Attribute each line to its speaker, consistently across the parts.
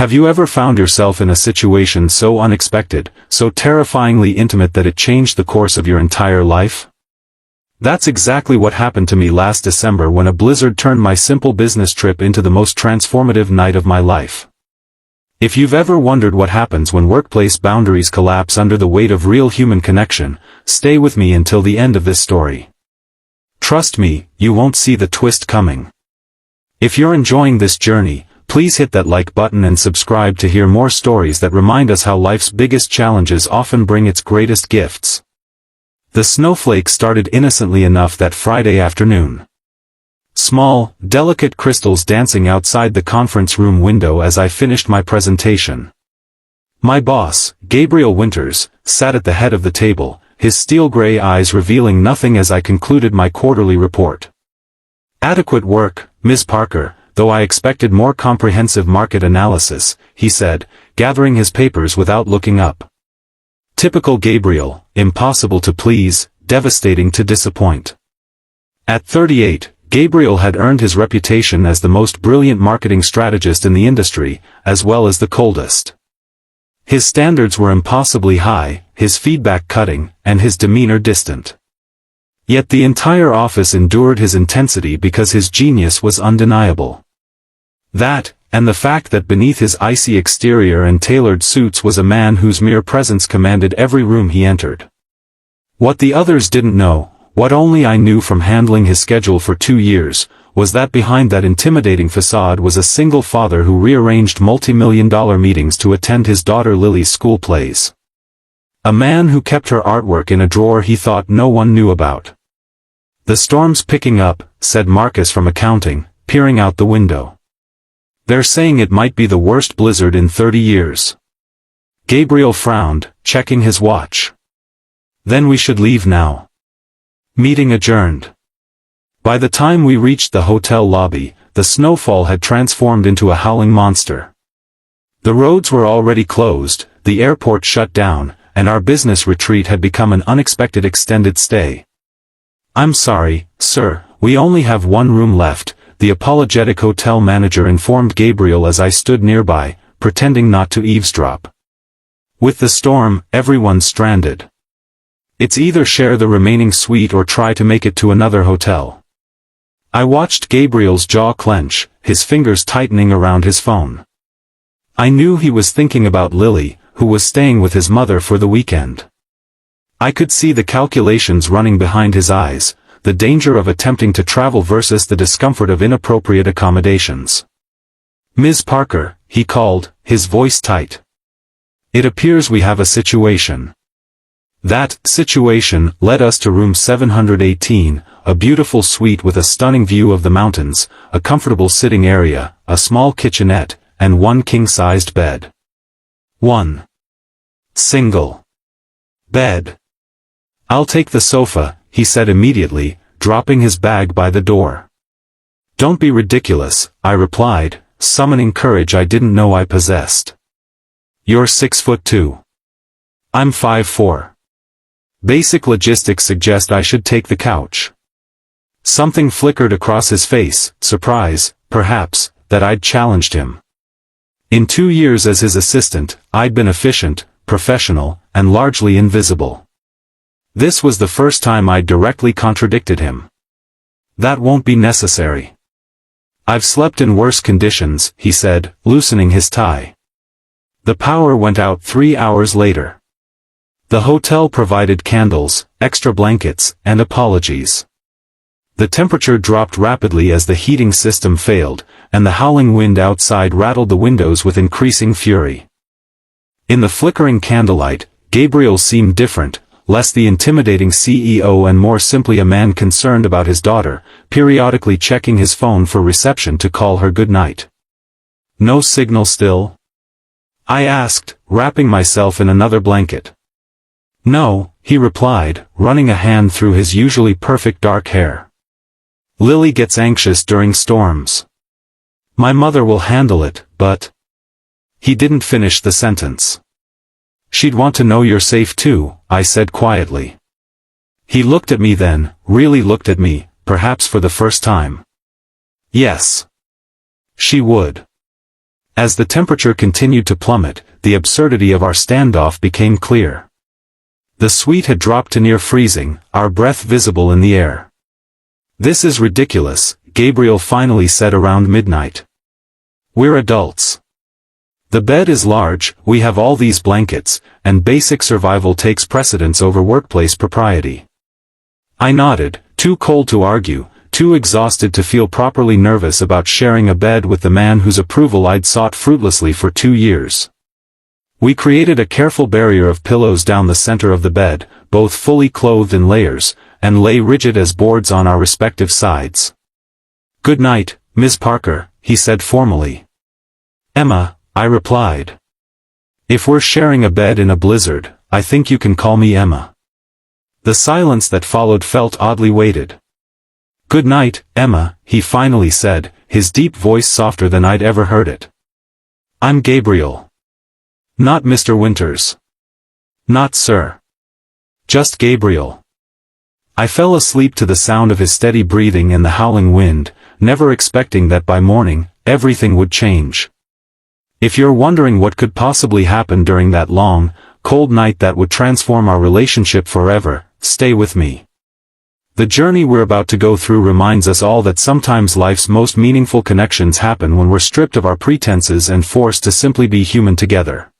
Speaker 1: Have you ever found yourself in a situation so unexpected, so terrifyingly intimate that it changed the course of your entire life? That's exactly what happened to me last December when a blizzard turned my simple business trip into the most transformative night of my life. If you've ever wondered what happens when workplace boundaries collapse under the weight of real human connection, stay with me until the end of this story. Trust me, you won't see the twist coming. If you're enjoying this journey, please hit that like button and subscribe to hear more stories that remind us how life's biggest challenges often bring its greatest gifts. The snowflake started innocently enough that Friday afternoon. Small, delicate crystals dancing outside the conference room window as I finished my presentation. My boss, Gabriel Winters, sat at the head of the table, his steel-gray eyes revealing nothing as I concluded my quarterly report. "Adequate work, Ms. Parker, though I expected more comprehensive market analysis," he said, gathering his papers without looking up. Typical Gabriel, impossible to please, devastating to disappoint. At 38, Gabriel had earned his reputation as the most brilliant marketing strategist in the industry, as well as the coldest. His standards were impossibly high, his feedback cutting, and his demeanor distant. Yet the entire office endured his intensity because his genius was undeniable. That, and the fact that beneath his icy exterior and tailored suits was a man whose mere presence commanded every room he entered. What the others didn't know, what only I knew from handling his schedule for 2 years, was that behind that intimidating facade was a single father who rearranged multi-million-dollar meetings to attend his daughter Lily's school plays. A man who kept her artwork in a drawer he thought no one knew about. "The storm's picking up," said Marcus from accounting, peering out the window. "They're saying it might be the worst blizzard in 30 years. Gabriel frowned, checking his watch. "Then we should leave now." Meeting adjourned. By the time we reached the hotel lobby, the snowfall had transformed into a howling monster. The roads were already closed, the airport shut down, and our business retreat had become an unexpected extended stay. "I'm sorry, sir, we only have one room left," the apologetic hotel manager informed Gabriel as I stood nearby, pretending not to eavesdrop. "With the storm, everyone's stranded. It's either share the remaining suite or try to make it to another hotel." I watched Gabriel's jaw clench, his fingers tightening around his phone. I knew he was thinking about Lily, who was staying with his mother for the weekend. I could see the calculations running behind his eyes, the danger of attempting to travel versus the discomfort of inappropriate accommodations. "Ms. Parker," he called, his voice tight. "It appears we have a situation." That situation led us to room 718, a beautiful suite with a stunning view of the mountains, a comfortable sitting area, a small kitchenette, and one king-sized bed. One single bed. "I'll take the sofa," he said immediately, dropping his bag by the door. "Don't be ridiculous," I replied, summoning courage I didn't know I possessed. "You're 6'2". I'm 5'4". Basic logistics suggest I should take the couch. Something flickered across his face, surprise, perhaps, that I'd challenged him. In 2 years as his assistant, I'd been efficient, professional, and largely invisible. This was the first time I'd directly contradicted him. "That won't be necessary. I've slept in worse conditions," he said, loosening his tie. The power went out 3 hours later. The hotel provided candles, extra blankets, and apologies. The temperature dropped rapidly as the heating system failed, and the howling wind outside rattled the windows with increasing fury. In the flickering candlelight, Gabriel seemed different, less the intimidating CEO and more simply a man concerned about his daughter, periodically checking his phone for reception to call her good night. "No signal still?" I asked, wrapping myself in another blanket. "No," he replied, running a hand through his usually perfect dark hair. "Lily gets anxious during storms. My mother will handle it, but..." He didn't finish the sentence. "She'd want to know you're safe too," I said quietly. He looked at me then, really looked at me, perhaps for the first time. Yes. She would. As the temperature continued to plummet, the absurdity of our standoff became clear. The suite had dropped to near freezing, our breath visible in the air. "This is ridiculous," Gabriel finally said around midnight. "We're adults. The bed is large, we have all these blankets, and basic survival takes precedence over workplace propriety." I nodded, too cold to argue, too exhausted to feel properly nervous about sharing a bed with the man whose approval I'd sought fruitlessly for 2 years. We created a careful barrier of pillows down the center of the bed, both fully clothed in layers, and lay rigid as boards on our respective sides. "Good night, Ms. Parker," he said formally. "Emma," I replied. "If we're sharing a bed in a blizzard, I think you can call me Emma." The silence that followed felt oddly weighted. "Good night, Emma," he finally said, his deep voice softer than I'd ever heard it. "I'm Gabriel. Not Mr. Winters. Not sir. Just Gabriel." I fell asleep to the sound of his steady breathing and the howling wind, never expecting that by morning, everything would change. If you're wondering what could possibly happen during that long, cold night that would transform our relationship forever, stay with me. The journey we're about to go through reminds us all that sometimes life's most meaningful connections happen when we're stripped of our pretenses and forced to simply be human together.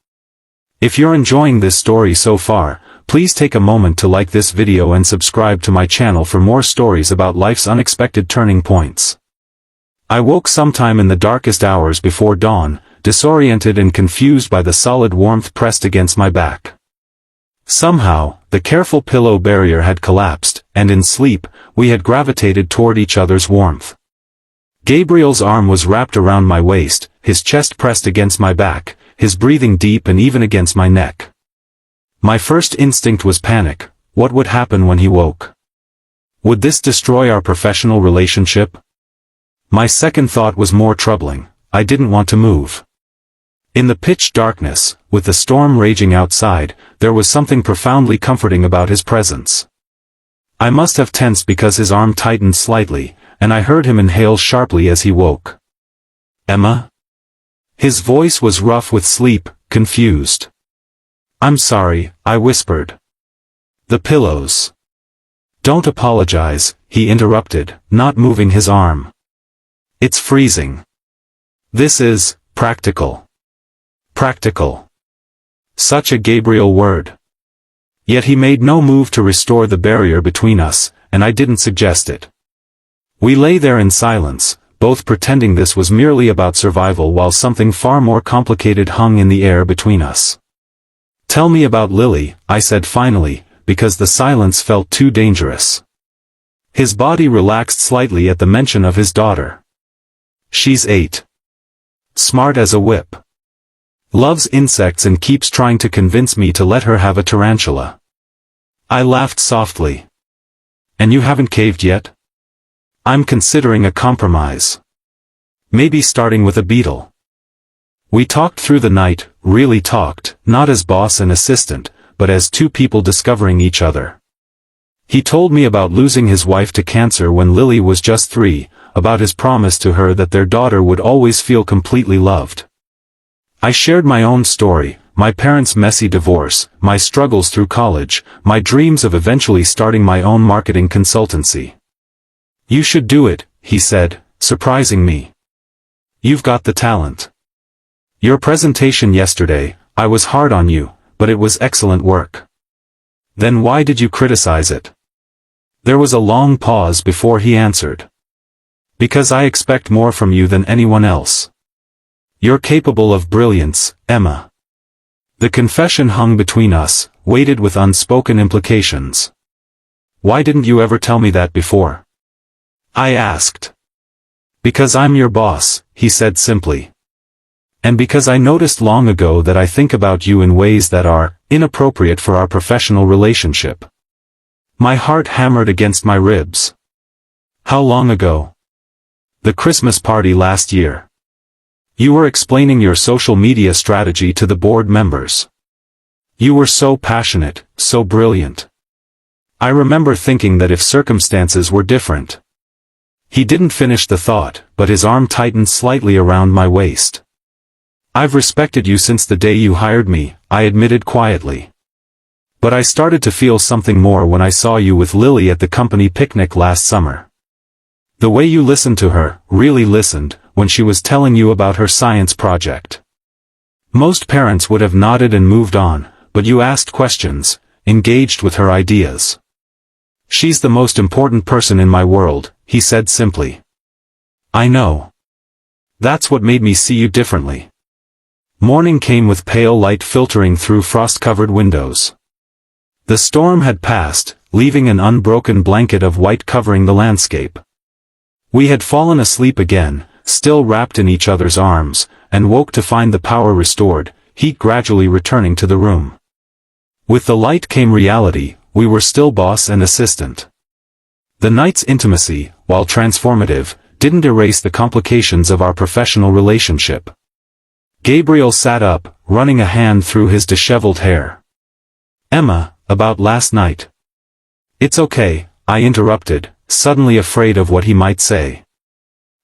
Speaker 1: If you're enjoying this story so far, please take a moment to like this video and subscribe to my channel for more stories about life's unexpected turning points. I woke sometime in the darkest hours before dawn, disoriented and confused by the solid warmth pressed against my back. Somehow, the careful pillow barrier had collapsed, and in sleep, we had gravitated toward each other's warmth. Gabriel's arm was wrapped around my waist, his chest pressed against my back, his breathing deep and even against my neck. My first instinct was panic. What would happen when he woke? Would this destroy our professional relationship? My second thought was more troubling. I didn't want to move. In the pitch darkness, with the storm raging outside, there was something profoundly comforting about his presence. I must have tensed because his arm tightened slightly, and I heard him inhale sharply as he woke. "Emma?" His voice was rough with sleep, confused. "I'm sorry," I whispered. "The pillows." "Don't apologize," he interrupted, not moving his arm. "It's freezing. This is practical." Practical. Such a Gabriel word. Yet he made no move to restore the barrier between us, and I didn't suggest it. We lay there in silence, both pretending this was merely about survival while something far more complicated hung in the air between us. "Tell me about Lily," I said finally, because the silence felt too dangerous. His body relaxed slightly at the mention of his daughter. "She's 8. Smart as a whip. Loves insects and keeps trying to convince me to let her have a tarantula." I laughed softly. "And you haven't caved yet?" "I'm considering a compromise. Maybe starting with a beetle." We talked through the night, really talked, not as boss and assistant, but as two people discovering each other. He told me about losing his wife to cancer when Lily was just 3, about his promise to her that their daughter would always feel completely loved. I shared my own story, my parents' messy divorce, my struggles through college, my dreams of eventually starting my own marketing consultancy. "You should do it," he said, surprising me. "You've got the talent. Your presentation yesterday, I was hard on you, but it was excellent work." "Then why did you criticize it?" There was a long pause before he answered. "Because I expect more from you than anyone else. You're capable of brilliance, Emma." The confession hung between us, weighted with unspoken implications. "Why didn't you ever tell me that before?" I asked. "Because I'm your boss," he said simply. "And because I noticed long ago that I think about you in ways that are inappropriate for our professional relationship." My heart hammered against my ribs. "How long ago?" "The Christmas party last year. You were explaining your social media strategy to the board members. You were so passionate, so brilliant. I remember thinking that if circumstances were different." He didn't finish the thought, but his arm tightened slightly around my waist. I've respected you since the day you hired me, I admitted quietly. But I started to feel something more when I saw you with Lily at the company picnic last summer. The way you listened to her, really listened, when she was telling you about her science project. Most parents would have nodded and moved on, but you asked questions, engaged with her ideas. She's the most important person in my world, he said simply. I know. That's what made me see you differently. Morning came with pale light filtering through frost-covered windows. The storm had passed, leaving an unbroken blanket of white covering the landscape. We had fallen asleep again, still wrapped in each other's arms, and woke to find the power restored, heat gradually returning to the room. With the light came reality, we were still boss and assistant. The night's intimacy, while transformative, didn't erase the complications of our professional relationship. Gabriel sat up, running a hand through his disheveled hair. Emma, about last night. It's okay, I interrupted, suddenly afraid of what he might say.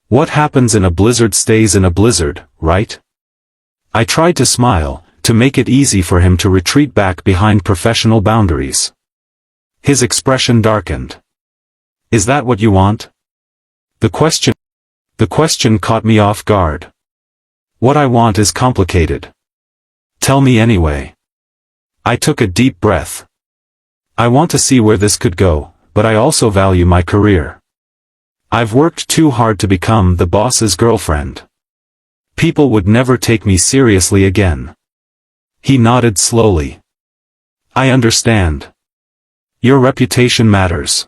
Speaker 1: What happens in a blizzard stays in a blizzard, right? I tried to smile, to make it easy for him to retreat back behind professional boundaries. His expression darkened. Is that what you want? The question caught me off guard. What I want is complicated. Tell me anyway. I took a deep breath. I want to see where this could go, but I also value my career. I've worked too hard to become the boss's girlfriend. People would never take me seriously again. He nodded slowly. I understand. Your reputation matters.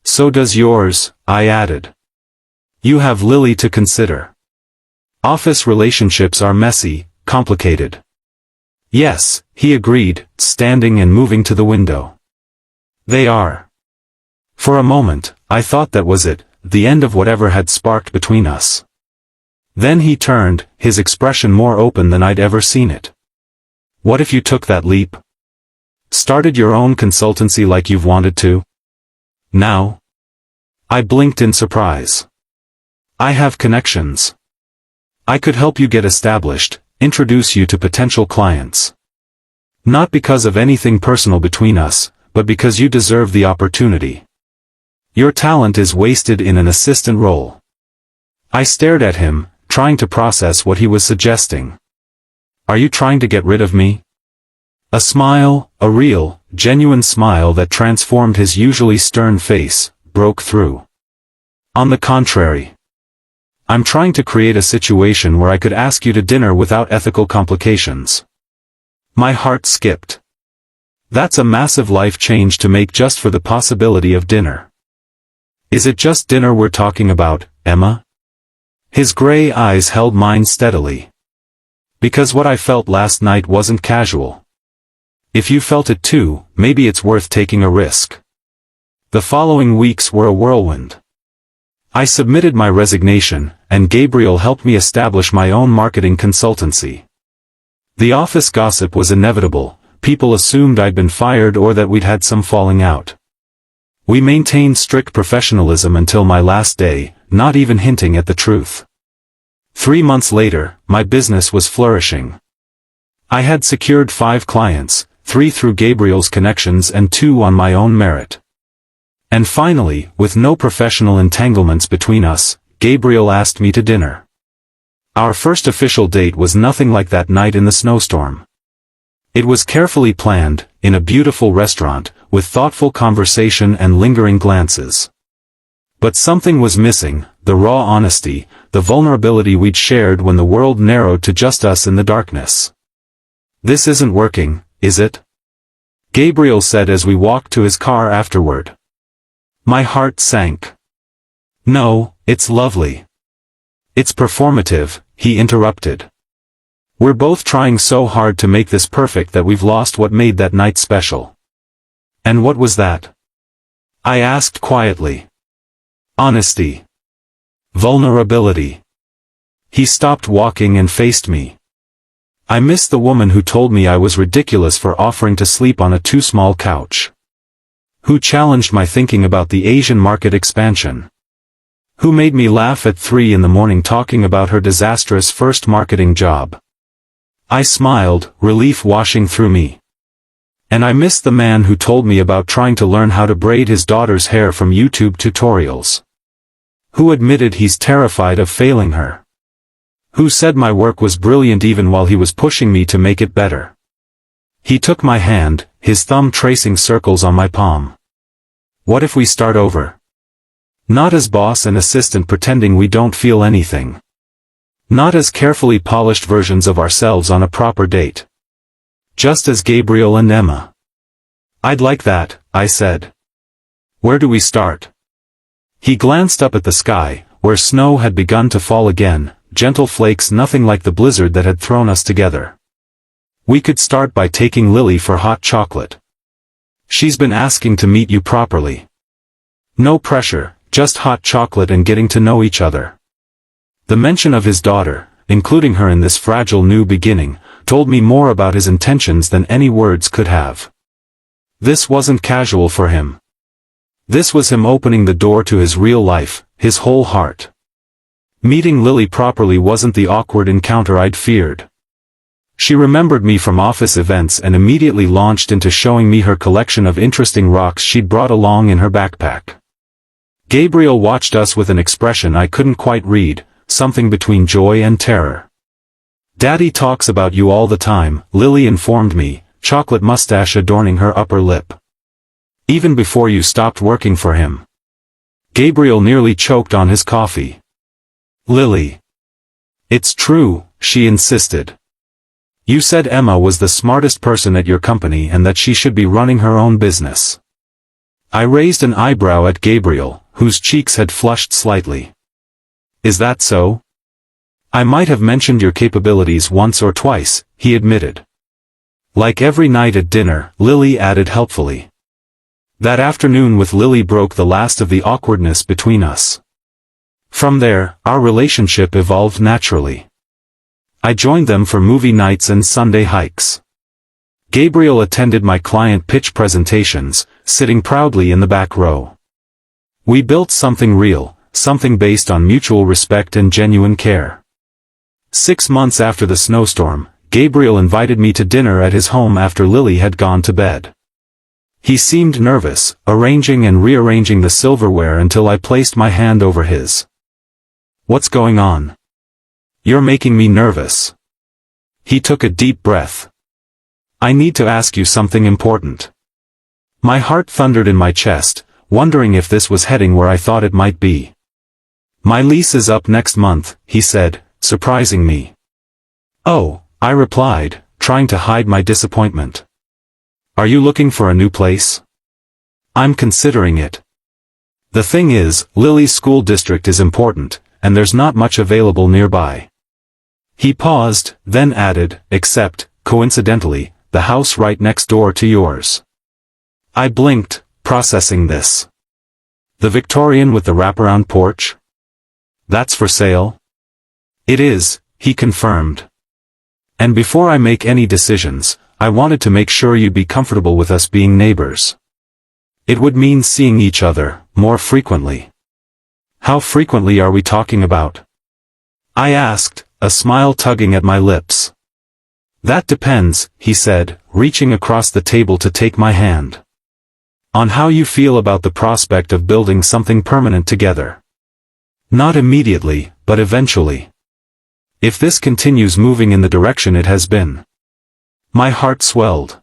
Speaker 1: So does yours, I added. You have Lily to consider. Office relationships are messy, complicated. Yes, he agreed, standing and moving to the window. They are. For a moment, I thought that was it, the end of whatever had sparked between us. Then he turned, his expression more open than I'd ever seen it. What if you took that leap? Started your own consultancy like you've wanted to? Now? I blinked in surprise. I have connections. I could help you get established, introduce you to potential clients. Not because of anything personal between us, but because you deserve the opportunity. Your talent is wasted in an assistant role. I stared at him, trying to process what he was suggesting. Are you trying to get rid of me? A smile, a real, genuine smile that transformed his usually stern face, broke through. On the contrary. I'm trying to create a situation where I could ask you to dinner without ethical complications. My heart skipped. That's a massive life change to make just for the possibility of dinner. Is it just dinner we're talking about, Emma? His gray eyes held mine steadily. Because what I felt last night wasn't casual. If you felt it too, maybe it's worth taking a risk. The following weeks were a whirlwind. I submitted my resignation, and Gabriel helped me establish my own marketing consultancy. The office gossip was inevitable, people assumed I'd been fired or that we'd had some falling out. We maintained strict professionalism until my last day, not even hinting at the truth. 3 months later, my business was flourishing. I had secured 5 clients, 3 through Gabriel's connections and 2 on my own merit. And finally, with no professional entanglements between us, Gabriel asked me to dinner. Our first official date was nothing like that night in the snowstorm. It was carefully planned, in a beautiful restaurant, with thoughtful conversation and lingering glances. But something was missing, the raw honesty, the vulnerability we'd shared when the world narrowed to just us in the darkness. This isn't working, is it? Gabriel said as we walked to his car afterward. My heart sank. No, it's lovely. It's performative, he interrupted. We're both trying so hard to make this perfect that we've lost what made that night special. And what was that? I asked quietly. Honesty. Vulnerability. He stopped walking and faced me. I missed the woman who told me I was ridiculous for offering to sleep on a too small couch. Who challenged my thinking about the Asian market expansion. Who made me laugh at 3 in the morning talking about her disastrous first marketing job. I smiled, relief washing through me. And I missed the man who told me about trying to learn how to braid his daughter's hair from YouTube tutorials. Who admitted he's terrified of failing her. Who said my work was brilliant even while he was pushing me to make it better. He took my hand, his thumb tracing circles on my palm. What if we start over? Not as boss and assistant pretending we don't feel anything. Not as carefully polished versions of ourselves on a proper date. Just as Gabriel and Emma. I'd like that, I said. Where do we start? He glanced up at the sky, where snow had begun to fall again, gentle flakes nothing like the blizzard that had thrown us together. We could start by taking Lily for hot chocolate. She's been asking to meet you properly. No pressure, just hot chocolate and getting to know each other. The mention of his daughter, including her in this fragile new beginning, told me more about his intentions than any words could have. This wasn't casual for him. This was him opening the door to his real life, his whole heart. Meeting Lily properly wasn't the awkward encounter I'd feared. She remembered me from office events and immediately launched into showing me her collection of interesting rocks she'd brought along in her backpack. Gabriel watched us with an expression I couldn't quite read, something between joy and terror. Daddy talks about you all the time, Lily informed me, chocolate mustache adorning her upper lip. Even before you stopped working for him. Gabriel nearly choked on his coffee. Lily. It's true, she insisted. You said Emma was the smartest person at your company and that she should be running her own business. I raised an eyebrow at Gabriel, whose cheeks had flushed slightly. Is that so? I might have mentioned your capabilities once or twice, he admitted. Like every night at dinner, Lily added helpfully. That afternoon with Lily broke the last of the awkwardness between us. From there, our relationship evolved naturally. I joined them for movie nights and Sunday hikes. Gabriel attended my client pitch presentations, sitting proudly in the back row. We built something real, something based on mutual respect and genuine care. 6 months after the snowstorm, Gabriel invited me to dinner at his home after Lily had gone to bed. He seemed nervous, arranging and rearranging the silverware until I placed my hand over his. What's going on? You're making me nervous. He took a deep breath. I need to ask you something important. My heart thundered in my chest, wondering if this was heading where I thought it might be. My lease is up next month, he said, surprising me. Oh, I replied, trying to hide my disappointment. Are you looking for a new place? I'm considering it. The thing is, Lily's school district is important, and there's not much available nearby. He paused, then added, except, coincidentally, the house right next door to yours. I blinked, processing this. The Victorian with the wraparound porch? That's for sale? It is, he confirmed. And before I make any decisions, I wanted to make sure you'd be comfortable with us being neighbors. It would mean seeing each other, more frequently. How frequently are we talking about? I asked, a smile tugging at my lips. That depends, he said, reaching across the table to take my hand. On how you feel about the prospect of building something permanent together. Not immediately, but eventually. If this continues moving in the direction it has been. My heart swelled.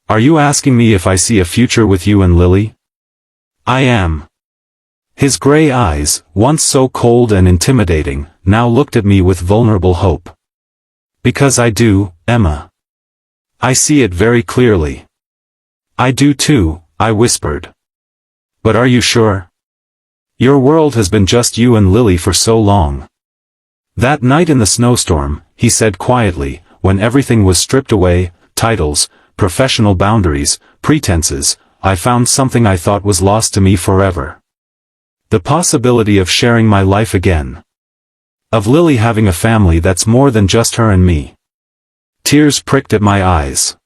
Speaker 1: Are you asking me if I see a future with you and Lily? I am. His gray eyes, once so cold and intimidating, now looked at me with vulnerable hope. Because I do, Emma. I see it very clearly. I do too, I whispered. But are you sure? Your world has been just you and Lily for so long. That night in the snowstorm, he said quietly, when everything was stripped away, titles, professional boundaries, pretenses, I found something I thought was lost to me forever. The possibility of sharing my life again. Of Lily having a family that's more than just her and me. Tears pricked at my eyes.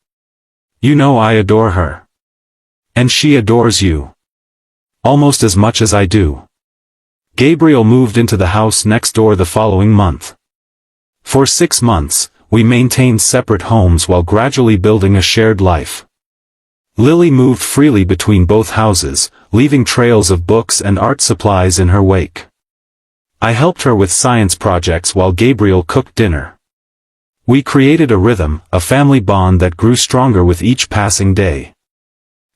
Speaker 1: You know I adore her. And she adores you. Almost as much as I do. Gabriel moved into the house next door the following month. For 6 months, we maintained separate homes while gradually building a shared life. Lily moved freely between both houses, leaving trails of books and art supplies in her wake. I helped her with science projects while Gabriel cooked dinner. We created a rhythm, a family bond that grew stronger with each passing day.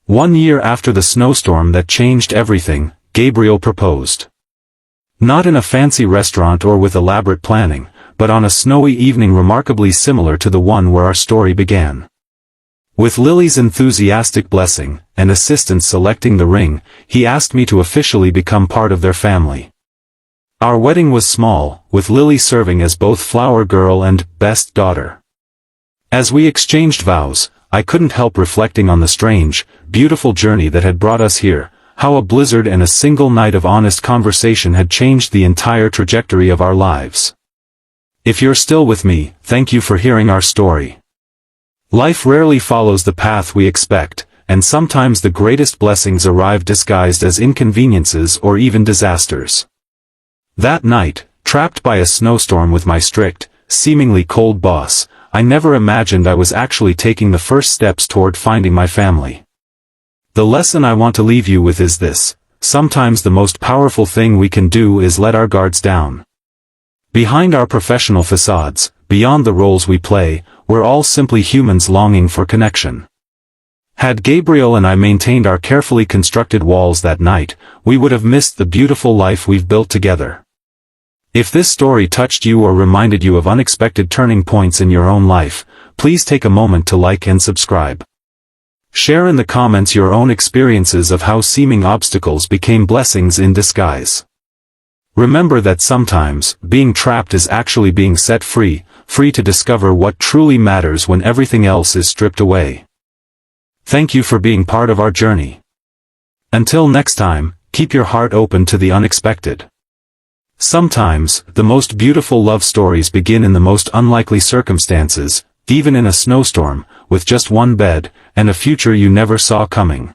Speaker 1: 1 year after the snowstorm that changed everything, Gabriel proposed. Not in a fancy restaurant or with elaborate planning, but on a snowy evening remarkably similar to the one where our story began. With Lily's enthusiastic blessing, and assistance selecting the ring, he asked me to officially become part of their family. Our wedding was small, with Lily serving as both flower girl and best daughter. As we exchanged vows, I couldn't help reflecting on the strange, beautiful journey that had brought us here, how a blizzard and a single night of honest conversation had changed the entire trajectory of our lives. If you're still with me, thank you for hearing our story. Life rarely follows the path we expect, and sometimes the greatest blessings arrive disguised as inconveniences or even disasters. That night, trapped by a snowstorm with my strict, seemingly cold boss, I never imagined I was actually taking the first steps toward finding my family. The lesson I want to leave you with is this: sometimes the most powerful thing we can do is let our guards down. Behind our professional facades, beyond the roles we play, we're all simply humans longing for connection. Had Gabriel and I maintained our carefully constructed walls that night, we would have missed the beautiful life we've built together. If this story touched you or reminded you of unexpected turning points in your own life, please take a moment to like and subscribe. Share in the comments your own experiences of how seeming obstacles became blessings in disguise. Remember that sometimes, being trapped is actually being set free, free to discover what truly matters when everything else is stripped away. Thank you for being part of our journey. Until next time, keep your heart open to the unexpected. Sometimes, the most beautiful love stories begin in the most unlikely circumstances, even in a snowstorm, with just one bed, and a future you never saw coming.